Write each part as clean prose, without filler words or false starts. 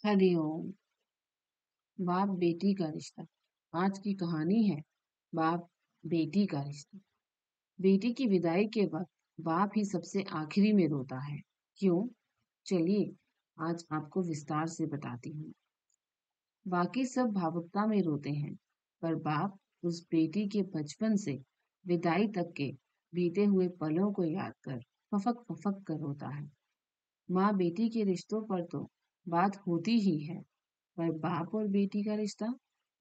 हरिओम। बाप बेटी का रिश्ता। आज की कहानी है बाप बेटी का रिश्ता। बेटी की विदाई के वक्त बाप ही सबसे आखिरी में रोता है। क्यों? चलिए आज आपको विस्तार से बताती हूँ। बाकी सब भावुकता में रोते हैं, पर बाप उस बेटी के बचपन से विदाई तक के बीते हुए पलों को याद कर फफक फफक कर रोता है। माँ बेटी के रिश्तों पर तो बात होती ही है, पर बाप और बेटी का रिश्ता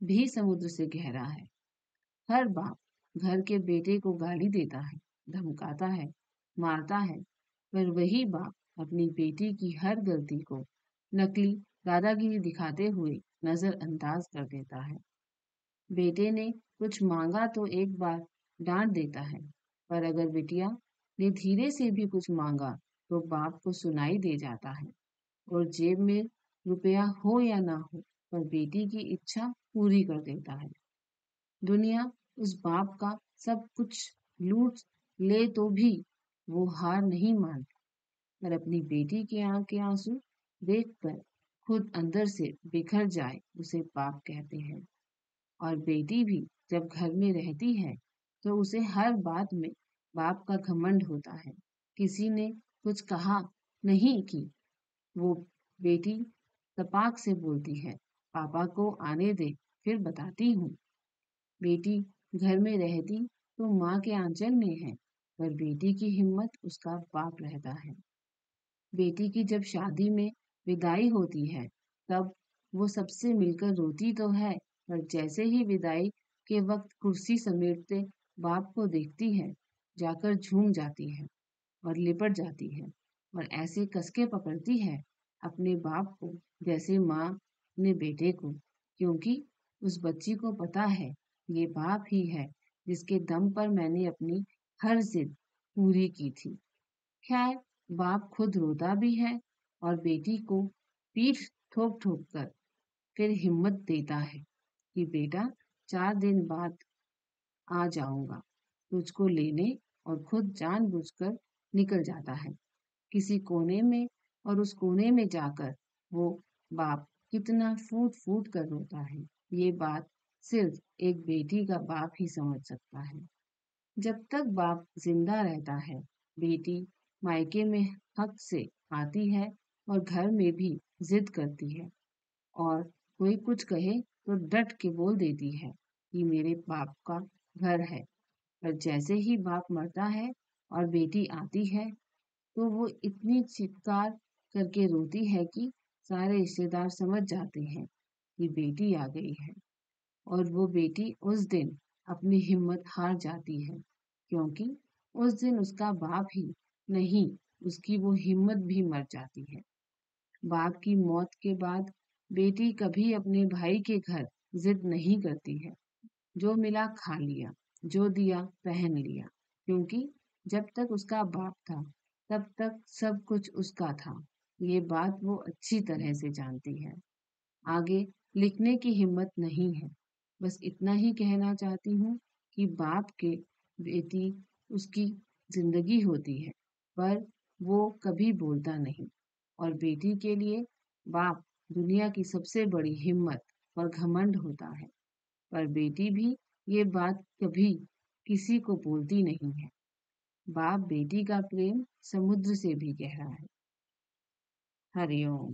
भी समुद्र से गहरा है। हर बाप घर के बेटे को गाली देता है, धमकाता है, मारता है, पर वही बाप अपनी बेटी की हर गलती को नकली दादागिरी दिखाते हुए नजरअंदाज कर देता है। बेटे ने कुछ मांगा तो एक बार डांट देता है, पर अगर बिटिया ने धीरे से भी कुछ मांगा तो बाप को सुनाई दे जाता है। और जेब में रुपया हो या ना हो, पर बेटी की इच्छा पूरी कर देता है। दुनिया उस बाप का सब कुछ लूट ले तो भी वो हार नहीं मानता, पर अपनी बेटी के आंख के आंसू देखकर खुद अंदर से बिखर जाए उसे बाप कहते हैं। और बेटी भी जब घर में रहती है तो उसे हर बात में बाप का घमंड होता है। किसी ने कुछ कहा नहीं कि वो बेटी तपाक से बोलती है, पापा को आने दे, फिर बताती हूँ। बेटी घर में रहती तो माँ के आंचल में है, पर बेटी की हिम्मत उसका बाप रहता है। बेटी की जब शादी में विदाई होती है, तब वो सबसे मिलकर रोती तो है, पर जैसे ही विदाई के वक्त कुर्सी समेटते बाप को देखती है, जाकर झूम जाती है और लिपट जाती है और ऐसे कसके पकड़ती है अपने बाप को जैसे माँ ने बेटे को, क्योंकि उस बच्ची को पता है ये बाप ही है जिसके दम पर मैंने अपनी हर जिद पूरी की थी। खैर, बाप खुद रोता भी है और बेटी को पीठ ठोक ठोक कर फिर हिम्मत देता है कि बेटा 4 दिन बाद आ जाऊंगा तुझको लेने, और खुद जानबूझकर निकल जाता है किसी कोने में। और उस कोने में जाकर वो बाप कितना फूट फूट कर रोता है, ये बात सिर्फ एक बेटी का बाप ही समझ सकता है। जब तक बाप जिंदा रहता है, बेटी मायके में हक से आती है और घर में भी जिद करती है, और कोई कुछ कहे तो डट के बोल देती है कि मेरे बाप का घर है। पर जैसे ही बाप मरता है और बेटी आती है, तो वो इतनी चित्कार करके रोती है कि सारे रिश्तेदार समझ जाते हैं कि बेटी आ गई है। और वो बेटी उस दिन अपनी हिम्मत हार जाती है, क्योंकि उस दिन उसका बाप ही नहीं, उसकी वो हिम्मत भी मर जाती है। बाप की मौत के बाद बेटी कभी अपने भाई के घर जिद नहीं करती है। जो मिला खा लिया, जो दिया पहन लिया, क्योंकि जब तक उसका बाप था तब तक सब कुछ उसका था। ये बात वो अच्छी तरह से जानती है। आगे लिखने की हिम्मत नहीं है। बस इतना ही कहना चाहती हूँ कि बाप के बेटी उसकी जिंदगी होती है, पर वो कभी बोलता नहीं। और बेटी के लिए बाप दुनिया की सबसे बड़ी हिम्मत और घमंड होता है, पर बेटी भी ये बात कभी किसी को बोलती नहीं है। बाप बेटी का प्रेम समुद्र से भी गहरा है। हरिओम।